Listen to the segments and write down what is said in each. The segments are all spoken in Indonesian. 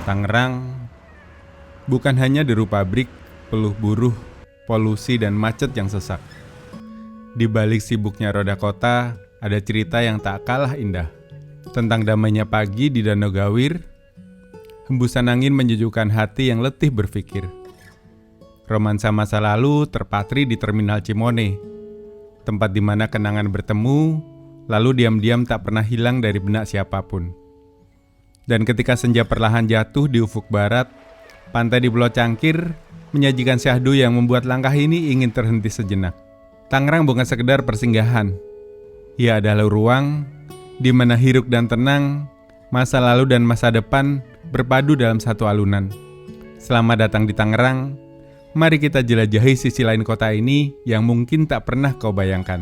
Tangerang bukan hanya deru pabrik, peluh buruh, polusi dan macet yang sesak. Di balik sibuknya roda kota, ada cerita yang tak kalah indah. Tentang damainya pagi di Danau Gawir, hembusan angin menyejukkan hati yang letih berpikir. Romansa masa lalu terpatri di Terminal Cimone, tempat di mana kenangan bertemu, lalu diam-diam tak pernah hilang dari benak siapapun. Dan ketika senja perlahan jatuh di ufuk barat, pantai di Pulau Cangkir menyajikan syahdu yang membuat langkah ini ingin terhenti sejenak. Tangerang bukan sekedar persinggahan. Ia adalah ruang di mana hiruk dan tenang, masa lalu dan masa depan berpadu dalam satu alunan. Selamat datang di Tangerang. Mari kita jelajahi sisi lain kota ini yang mungkin tak pernah kau bayangkan.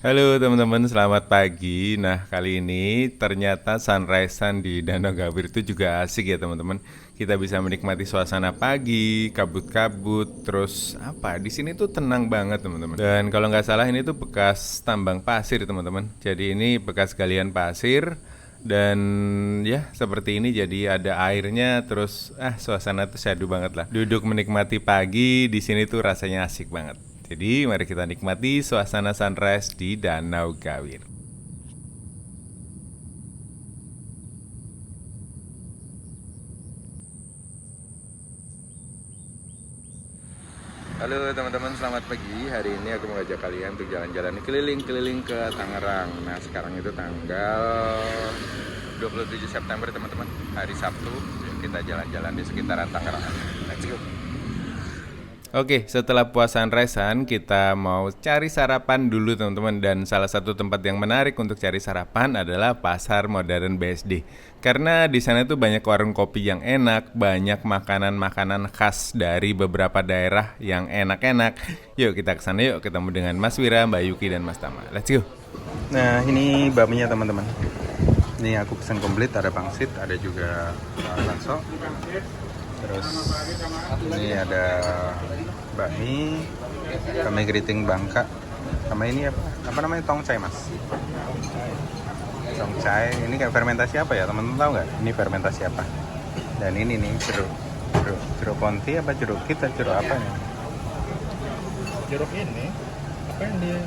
Halo teman-teman, selamat pagi. Nah, kali ini ternyata sunrise-an di Danau Gawir itu juga asik ya teman-teman. Kita bisa menikmati suasana pagi, kabut-kabut, terus di sini tuh tenang banget teman-teman. Dan kalau nggak salah ini tuh bekas tambang pasir teman-teman. Jadi ini bekas galian pasir dan ya seperti ini, jadi ada airnya, terus suasana tuh syahdu banget lah. Duduk menikmati pagi di sini tuh rasanya asik banget. Jadi mari kita nikmati suasana sunrise di Danau Gawir. Halo teman-teman, selamat pagi. Hari ini aku mengajak kalian untuk jalan-jalan keliling-keliling ke Tangerang. Nah, sekarang itu tanggal 27 September teman-teman, hari Sabtu. Kita jalan-jalan di sekitaran Tangerang. Let's go. Oke, setelah puas sunrise-an, kita mau cari sarapan dulu teman-teman. Dan salah satu tempat yang menarik untuk cari sarapan adalah Pasar Modern BSD. Karena di sana tuh banyak warung kopi yang enak, banyak makanan-makanan khas dari beberapa daerah yang enak-enak. Yuk kita kesana yuk, ketemu dengan Mas Wira, Mbak Yuki, dan Mas Tama. Let's go. Nah, ini bakminya teman-teman. Ini aku pesan komplit, ada pangsit, ada juga bakso. Terus ini ada bakmi, kami keriting Bangka, sama ini apa namanya, tongcai mas. Tongcai ini kayak fermentasi apa ya, teman-teman tahu nggak? Ini fermentasi apa? Dan ini nih jeruk ponti apa jeruk kita, jeruk apa nih? Jeruk ini apa yang dia?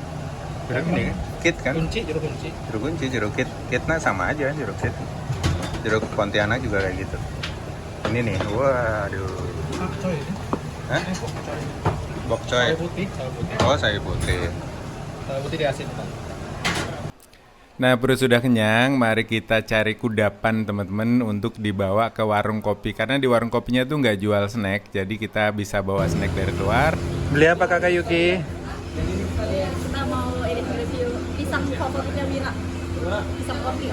Jeruk ini kan? Kit kan? Jeruk kunci. Jeruk kit. Kitnya sama aja, jeruk kit. Jeruk Pontianak juga kayak gitu. Ini nih, waduh. Bokcoy. Hah? Bokcoy. Sawi putih. Oh, sawi putih. Sawi putih diasin. Nah, perut sudah kenyang, mari kita cari kudapan teman-teman untuk dibawa ke warung kopi. Karena di warung kopinya tuh nggak jual snack, jadi kita bisa bawa snack dari luar. Beli apa kakak Yuki? Kita mau review pisang favoritnya Wira. Pisang kopi.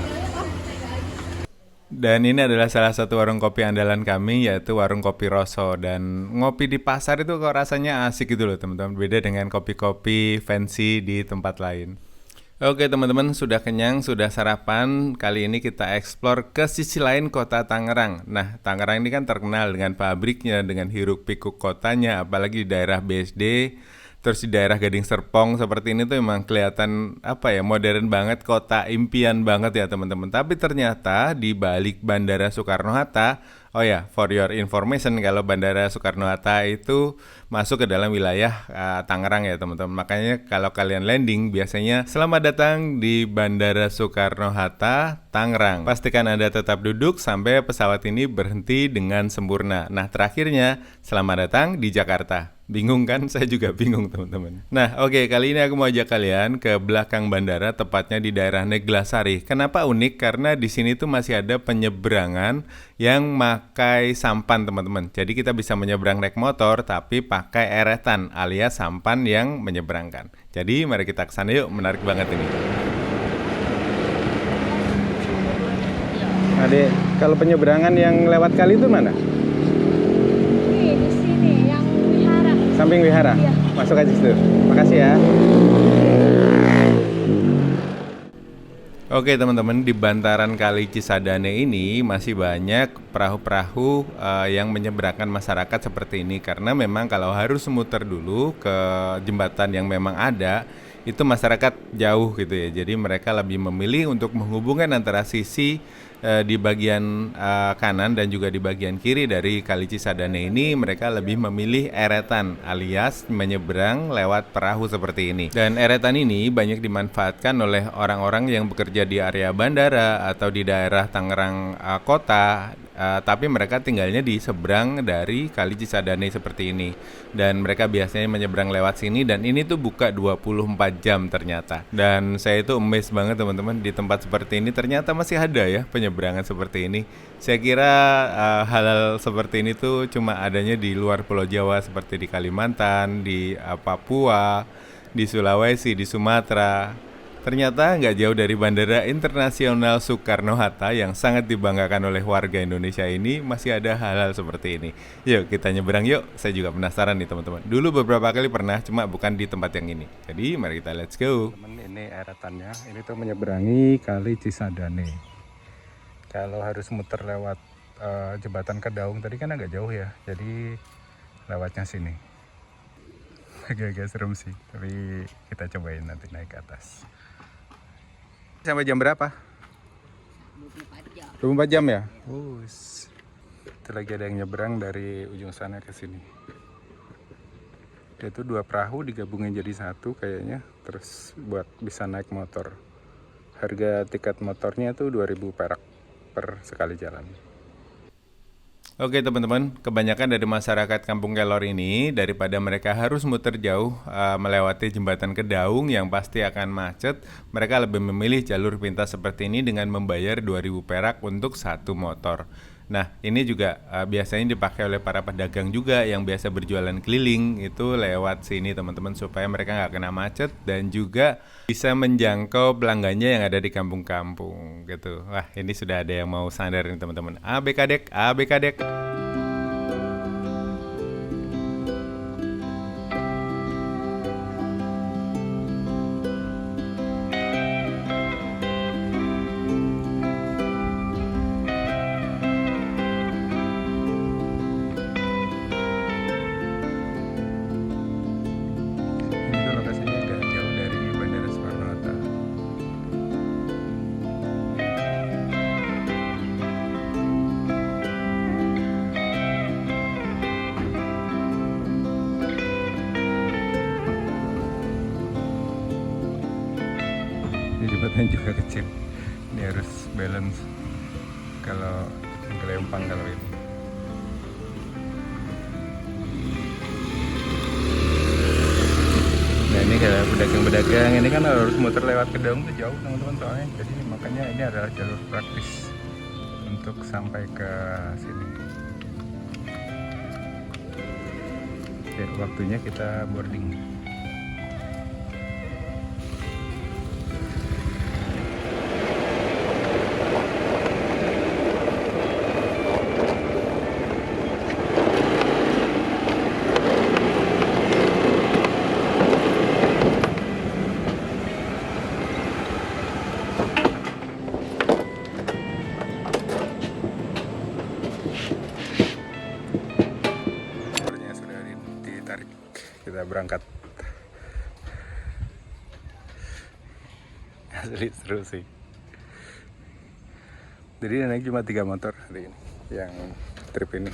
Dan ini adalah salah satu warung kopi andalan kami, yaitu warung kopi Rosso. Dan ngopi di pasar itu kok rasanya asik gitu loh teman-teman, beda dengan kopi-kopi fancy di tempat lain. Oke teman-teman, sudah kenyang, sudah sarapan. Kali ini kita eksplor ke sisi lain kota Tangerang. Nah, Tangerang ini kan terkenal dengan pabriknya, dengan hiruk pikuk kotanya, apalagi di daerah BSD. Terus di daerah Gading Serpong seperti ini tuh emang kelihatan modern banget, kota impian banget ya teman-teman. Tapi ternyata di balik Bandara Soekarno-Hatta, for your information, kalau Bandara Soekarno-Hatta itu masuk ke dalam wilayah Tangerang ya teman-teman. Makanya kalau kalian landing biasanya selamat datang di Bandara Soekarno-Hatta, Tangerang. Pastikan Anda tetap duduk sampai pesawat ini berhenti dengan sempurna. Nah, terakhirnya selamat datang di Jakarta. Bingung kan? Saya juga bingung teman-teman. Nah, kali ini aku mau ajak kalian ke belakang bandara, tepatnya di daerah Neglasari. Kenapa unik? Karena di sini tuh masih ada penyeberangan yang pakai sampan teman-teman. Jadi kita bisa menyeberang naik motor, tapi pakai eretan alias sampan yang menyeberangkan. Jadi mari kita kesana yuk, menarik banget ini. Adek, kalau penyeberangan yang lewat kali itu mana? Di sini yang wihara. Samping wihara? Iya. Masuk aja situ. Makasih ya. Oke teman-teman, di bantaran Kali Cisadane ini masih banyak perahu-perahu yang menyeberangkan masyarakat seperti ini. Karena memang kalau harus muter dulu ke jembatan yang memang ada, itu masyarakat jauh gitu ya. Jadi mereka lebih memilih untuk menghubungkan antara sisi di bagian kanan dan juga di bagian kiri dari Kali Cisadane ini. Mereka lebih memilih eretan alias menyeberang lewat perahu seperti ini. Dan eretan ini banyak dimanfaatkan oleh orang-orang yang bekerja di area bandara atau di daerah Tangerang kota, tapi mereka tinggalnya di seberang dari Kali Cisadane seperti ini. Dan mereka biasanya menyeberang lewat sini, dan ini tuh buka 24 jam ternyata. Dan saya itu amazed banget teman-teman, di tempat seperti ini ternyata masih ada ya penyeberangan seperti ini. Saya kira hal-hal seperti ini tuh cuma adanya di luar Pulau Jawa seperti di Kalimantan, di Papua, di Sulawesi, di Sumatera. Ternyata nggak jauh dari Bandara Internasional Soekarno-Hatta yang sangat dibanggakan oleh warga Indonesia ini masih ada hal-hal seperti ini. Yuk kita nyeberang yuk, saya juga penasaran nih teman-teman. Dulu beberapa kali pernah, cuma bukan di tempat yang ini. Jadi mari kita let's go. Teman, ini eretannya, ini tuh menyeberangi Kali Cisadane. Kalau harus muter lewat jembatan Kedaung tadi kan agak jauh ya, jadi lewatnya sini. Agak-agak serem sih, tapi kita cobain nanti naik ke atas. Sampai jam berapa? 24 jam ya? Itu lagi ada yang nyebrang dari ujung sana ke sini. Dia tuh 2 perahu digabungin jadi satu kayaknya, terus buat bisa naik motor. Harga tiket motornya tuh 2.000 perak per sekali jalan. Oke teman-teman, kebanyakan dari masyarakat Kampung Kelor ini daripada mereka harus muter jauh melewati jembatan Kedaung yang pasti akan macet, mereka lebih memilih jalur pintas seperti ini dengan membayar 2.000 perak untuk satu motor. Nah ini juga biasanya dipakai oleh para pedagang juga yang biasa berjualan keliling, itu lewat sini teman-teman, supaya mereka nggak kena macet dan juga bisa menjangkau pelanggannya yang ada di kampung-kampung gitu. Wah ini sudah ada yang mau sandar nih teman-teman. ABK Dek, ABK Dek. Jembatannya juga kecil, ini harus balance kalau gelempang kalau ini. Nah ini kayak pedagang-pedagang ini kan harus muter lewat Kedaung tuh jauh teman-teman soalnya, jadi makanya ini adalah jalur praktis untuk sampai ke sini. Oke, waktunya kita boarding. Kita berangkat. Asli seru sih. Jadi naik cuma 3 motor hari ini yang trip ini.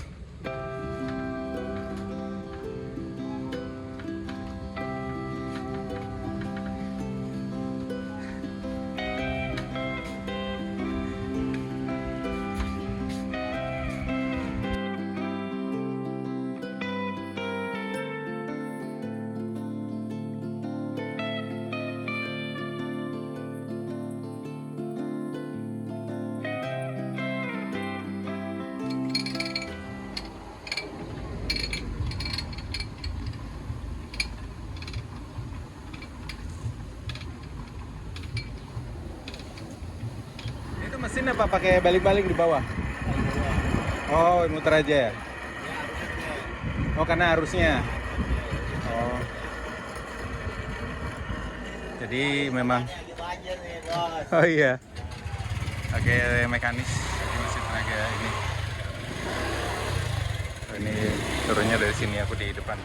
Mesin apa pakai balik-balik di bawah? Oh, muter aja ya? Oh, karena arusnya. Oh. Jadi memang Oh iya. Oke, mekanis di mesin tenaga ini. Oh, ini turunnya dari sini, aku di depan.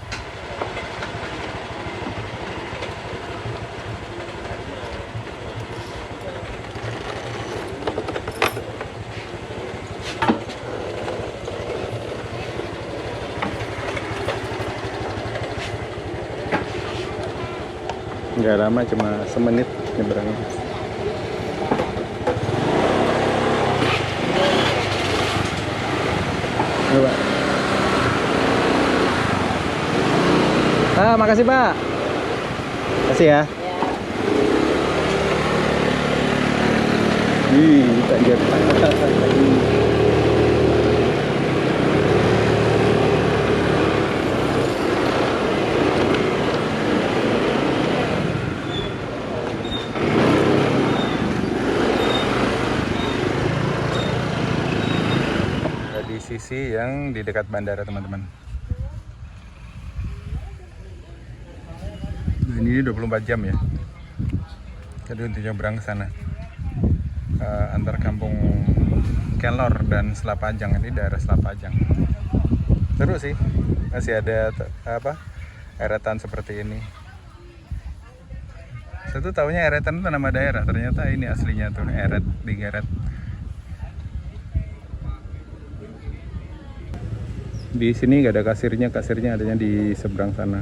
Nggak lama, cuma semenit nyebrangnya. Coba. Makasih Pak. Makasih ya. Tak jadi. Di sisi yang di dekat bandara, teman-teman. Dan ini 24 jam ya. Jadi untuk nyebrang ke sana. Antar kampung Kelor dan Selapajang, ini daerah Selapajang. Seru sih. Masih ada eretan seperti ini. Saya tuh taunya eretan itu nama daerah, ternyata ini aslinya tuh eret, digeret. Di sini nggak ada kasirnya adanya di seberang sana.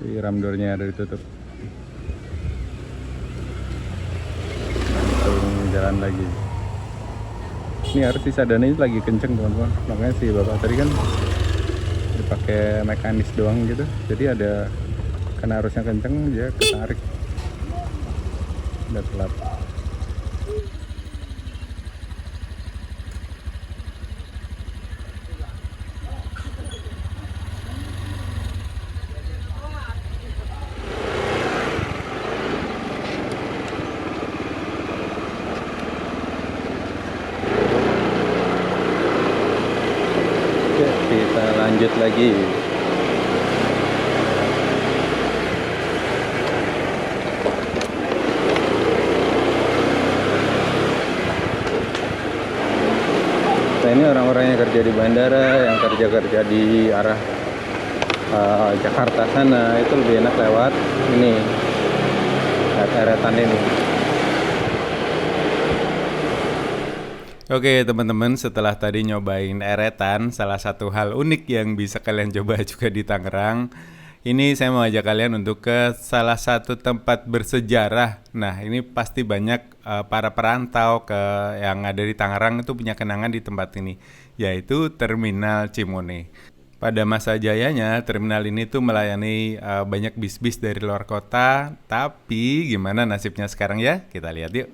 Di ramdornya ada ditutup. Jalan lagi. Ini harus Cisadane ini lagi kenceng, teman-teman. Makanya si bapak tadi kan dipakai mekanis doang gitu. Jadi ada, karena arusnya kenceng, dia ketarik. Udah telat. Kita lanjut lagi. Nah, ini orang-orang yang kerja di bandara, yang kerja di arah Jakarta sana, itu lebih enak lewat ini, eretan ini. Oke teman-teman, setelah tadi nyobain eretan, salah satu hal unik yang bisa kalian coba juga di Tangerang, ini saya mau ajak kalian untuk ke salah satu tempat bersejarah. Nah, ini pasti banyak para perantau yang ada di Tangerang itu punya kenangan di tempat ini, yaitu Terminal Cimone. Pada masa jayanya, terminal ini tuh melayani banyak bis-bis dari luar kota. Tapi gimana nasibnya sekarang ya? Kita lihat yuk.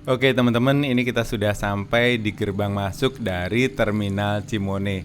Oke teman-teman, ini kita sudah sampai di gerbang masuk dari Terminal Cimone.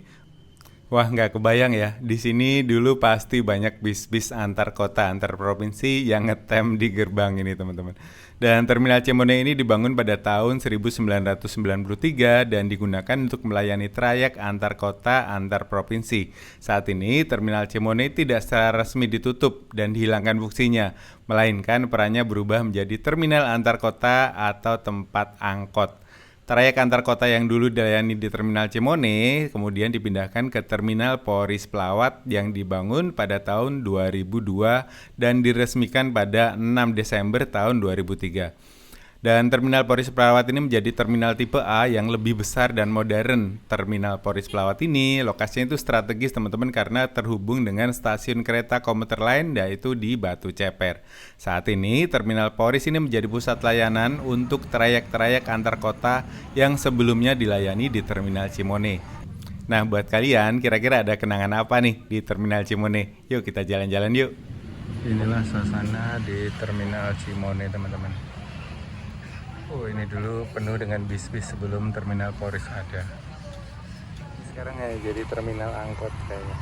Wah, nggak kebayang ya, di sini dulu pasti banyak bis-bis antar kota, antar provinsi yang ngetem di gerbang ini teman-teman. Dan Terminal Cimone ini dibangun pada tahun 1993 dan digunakan untuk melayani trayek antar kota, antar provinsi. Saat ini Terminal Cimone tidak secara resmi ditutup dan dihilangkan fungsinya, melainkan perannya berubah menjadi terminal antar kota atau tempat angkot. Trayek antar kota yang dulu dilayani di Terminal Cimone kemudian dipindahkan ke Terminal Poris Pelawat yang dibangun pada tahun 2002 dan diresmikan pada 6 Desember tahun 2003. Dan Terminal Poris Pelawat ini menjadi terminal tipe A yang lebih besar dan modern. Terminal Poris Pelawat ini lokasinya itu strategis teman-teman karena terhubung dengan stasiun kereta komuter lain yaitu di Batu Ceper. Saat ini Terminal Poris ini menjadi pusat layanan untuk trayek-trayek antar kota yang sebelumnya dilayani di Terminal Cimone. Nah, buat kalian kira-kira ada kenangan apa nih di Terminal Cimone? Yuk kita jalan-jalan yuk. Inilah suasana di Terminal Cimone teman-teman. Oh, ini dulu penuh dengan bis-bis sebelum Terminal Poris ada. Sekarang ya jadi terminal angkot kayaknya.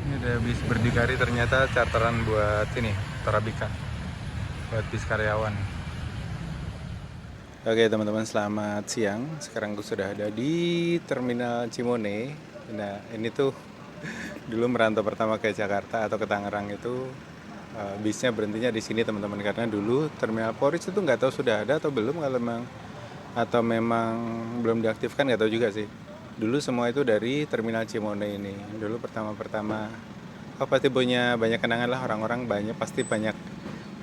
Ini ada bis berdikari, ternyata charteran buat ini, Torabika, buat bis karyawan. Oke teman-teman, selamat siang. Sekarang aku sudah ada di Terminal Cimone. Nah, ini tuh dulu merantau pertama ke Jakarta atau ke Tangerang itu bisnya berhentinya di sini teman-teman, karena dulu Terminal Poris itu nggak tahu sudah ada atau belum, kalau memang belum diaktifkan nggak tahu juga sih. Dulu semua itu dari Terminal Cimone ini. Dulu pertama pasti punya banyak kenangan lah, orang-orang pasti banyak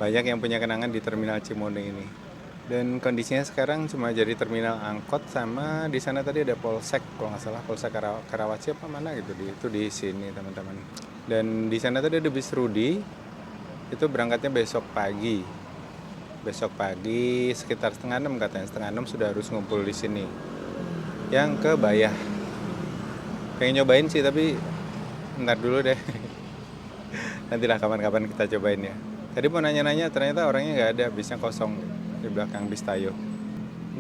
yang punya kenangan di Terminal Cimone ini. Dan kondisinya sekarang cuma jadi terminal angkot, sama di sana tadi ada Polsek, kalau nggak salah Polsek Karawaci apa mana gitu, itu di sini teman-teman. Dan di sana tadi ada bis Rudi. Itu berangkatnya besok pagi sekitar 5:30 katanya, 5:30 sudah harus ngumpul di sini yang ke Bayah. Pengen nyobain sih tapi ntar dulu deh. Nantilah kapan-kapan kita cobain ya. Tadi mau nanya-nanya, ternyata orangnya nggak ada, bisnya kosong di belakang bis Tayo.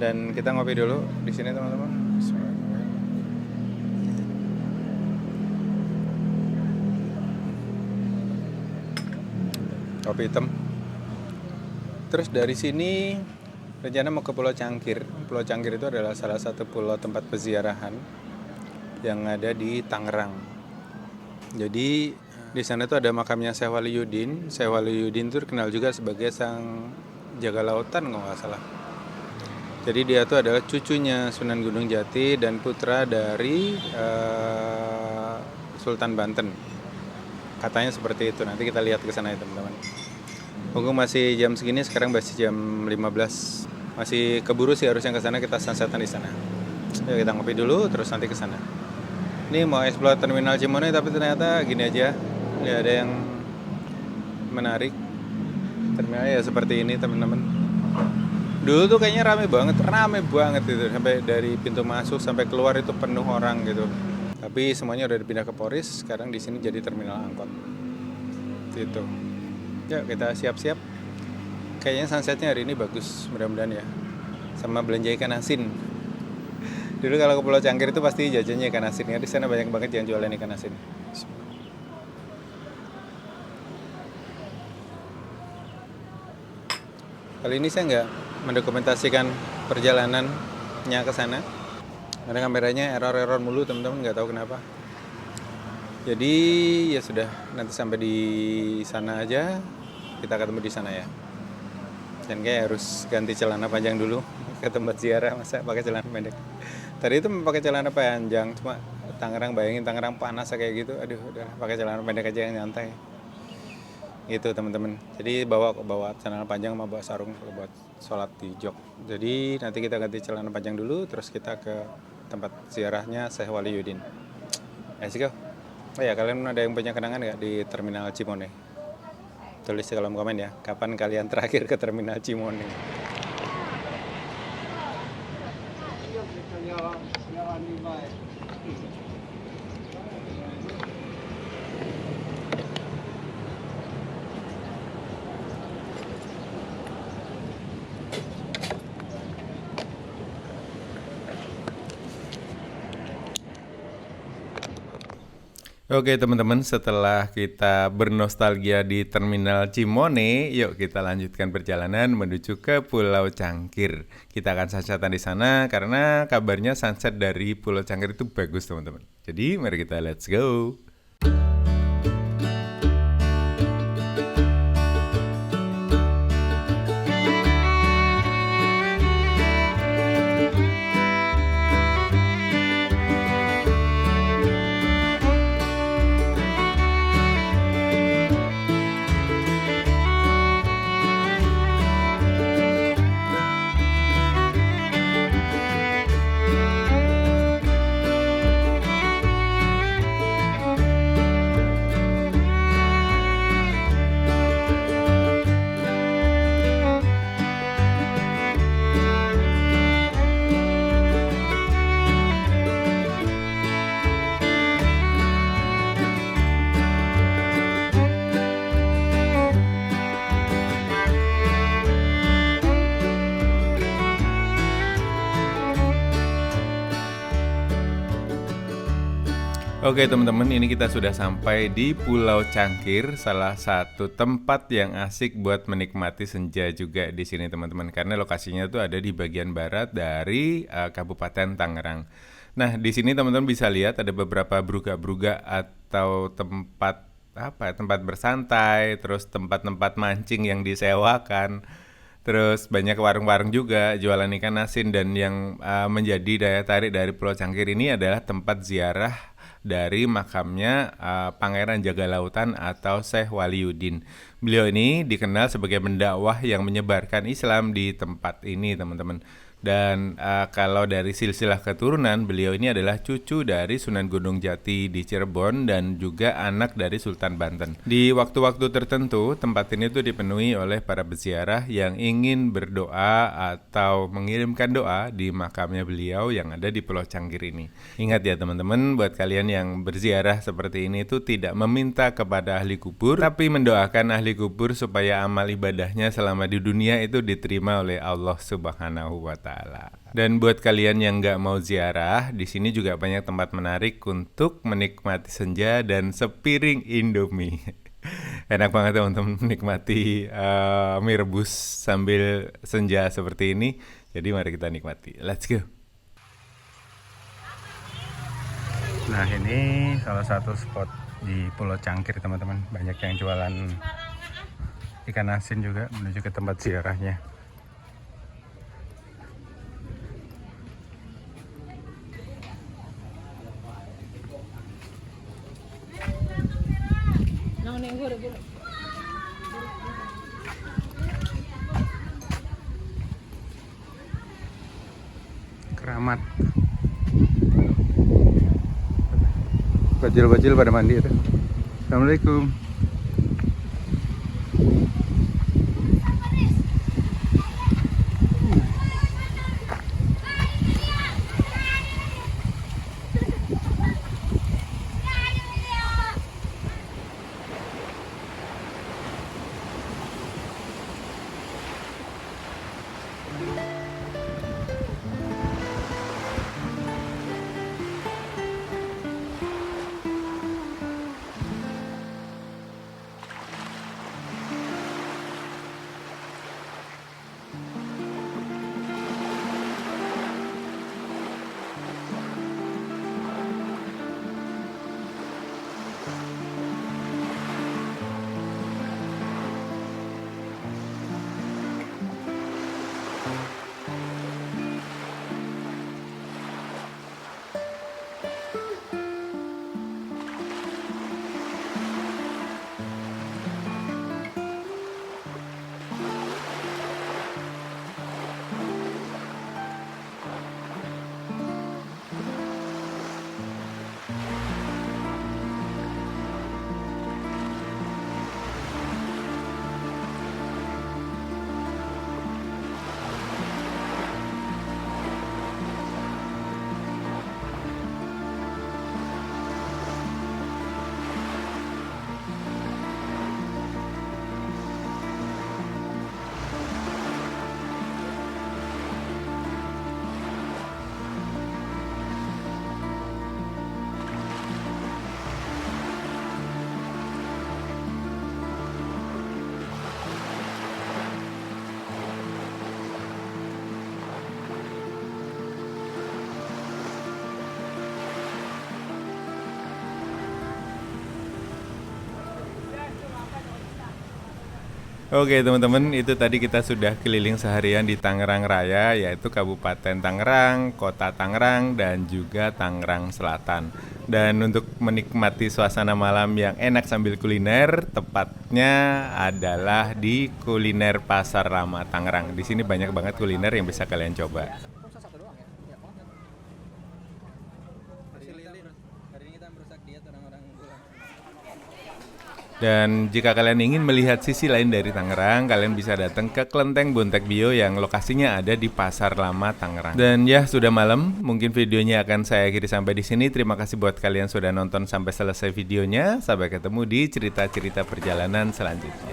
Dan kita ngopi dulu di sini teman-teman. Kopi hitam. Terus dari sini rencana mau ke Pulau Cangkir. Pulau Cangkir itu adalah salah satu pulau tempat peziarahan yang ada di Tangerang. Jadi di sana tuh ada makamnya Syekh Waliyuddin. Syekh Waliyuddin itu dikenal juga sebagai sang jaga lautan kalau nggak salah. Jadi dia tuh adalah cucunya Sunan Gunung Jati dan putra dari Sultan Banten. Katanya seperti itu. Nanti kita lihat ke sana ya teman-teman. Mumpung masih jam segini, sekarang masih jam 15. Masih keburu sih harusnya ke sana, kita sunsetan di sana. Yuk kita ngopi dulu terus nanti ke sana. Ini mau explore Terminal Cimone tapi ternyata gini aja. Ya ada yang menarik. Terminalnya ya seperti ini teman-teman. Dulu tuh kayaknya rame banget itu. Sampai dari pintu masuk sampai keluar itu penuh orang gitu. Tapi semuanya udah dipindah ke Poris, sekarang di sini jadi terminal angkot. Gitu. Yuk kita siap-siap. Kayaknya sunsetnya hari ini bagus, mudah-mudahan ya. Sama belanja ikan asin. Dulu kalau ke Pulau Cangkir itu pasti jajannya ikan asin. Ya, di sana banyak banget yang jualan ikan asin. Kali ini saya nggak mendokumentasikan perjalanannya ke sana. Karena kameranya error mulu teman-teman, nggak tahu kenapa. Jadi ya sudah, nanti sampai di sana aja, kita ketemu di sana ya. Dan kayak harus ganti celana panjang dulu ke tempat ziarah, masa pakai celana pendek. Tadi itu pakai celana panjang, cuma Tangerang, bayangin Tangerang panas kayak gitu. Aduh, udah pakai celana pendek aja yang nyantai. Gitu teman-teman. Jadi bawa celana panjang sama bawa sarung buat sholat di jog. Jadi nanti kita ganti celana panjang dulu, terus kita ke tempat ziarahnya Syekh Waliyuddin. Let's go. Oh ya, kalian ada yang punya kenangan nggak di Terminal Cimone? Tulis di kolom komen ya, kapan kalian terakhir ke Terminal Cimone? Oke teman-teman, setelah kita bernostalgia di Terminal Cimone, yuk kita lanjutkan perjalanan menuju ke Pulau Cangkir. Kita akan sunsatan di sana karena kabarnya sunset dari Pulau Cangkir itu bagus teman-teman. Jadi mari kita let's go. Oke teman-teman, ini kita sudah sampai di Pulau Cangkir, salah satu tempat yang asik buat menikmati senja juga di sini teman-teman. Karena lokasinya tuh ada di bagian barat dari Kabupaten Tangerang. Nah di sini teman-teman bisa lihat ada beberapa bruga-bruga atau tempat tempat bersantai, terus tempat-tempat mancing yang disewakan. Terus banyak warung-warung juga jualan ikan asin, dan yang menjadi daya tarik dari Pulau Cangkir ini adalah tempat ziarah dari makamnya Pangeran Jaga Lautan atau Syekh Waliuddin. Beliau ini dikenal sebagai pendakwah yang menyebarkan Islam di tempat ini teman-teman. Dan kalau dari silsilah keturunan, beliau ini adalah cucu dari Sunan Gunung Jati di Cirebon dan juga anak dari Sultan Banten. Di waktu-waktu tertentu, tempat ini tuh dipenuhi oleh para peziarah yang ingin berdoa atau mengirimkan doa di makamnya beliau yang ada di Pulau Cangkir ini. Ingat ya teman-teman, buat kalian yang berziarah seperti ini tuh tidak meminta kepada ahli kubur, tapi mendoakan ahli kubur supaya amal ibadahnya selama di dunia itu diterima oleh Allah Subhanahu wa Ta'ala. Dan buat kalian yang nggak mau ziarah, di sini juga banyak tempat menarik untuk menikmati senja dan sepiring Indomie. Enak banget teman-teman menikmati mie rebus sambil senja seperti ini. Jadi mari kita nikmati. Let's go. Nah ini salah satu spot di Pulau Cangkir teman-teman. Banyak yang jualan ikan asin juga menuju ke tempat ziarahnya. Keramat. Bajil-bajil pada mandi itu. Assalamualaikum. Oke teman-teman, itu tadi kita sudah keliling seharian di Tangerang Raya, yaitu Kabupaten Tangerang, Kota Tangerang, dan juga Tangerang Selatan. Dan untuk menikmati suasana malam yang enak sambil kuliner, tepatnya adalah di Kuliner Pasar Lama Tangerang. Di sini banyak banget kuliner yang bisa kalian coba. Dan jika kalian ingin melihat sisi lain dari Tangerang, kalian bisa datang ke Klenteng Bontek Bio yang lokasinya ada di Pasar Lama Tangerang. Dan ya, sudah malam, mungkin videonya akan saya akhiri sampai di sini. Terima kasih buat kalian sudah nonton sampai selesai videonya. Sampai ketemu di cerita-cerita perjalanan selanjutnya.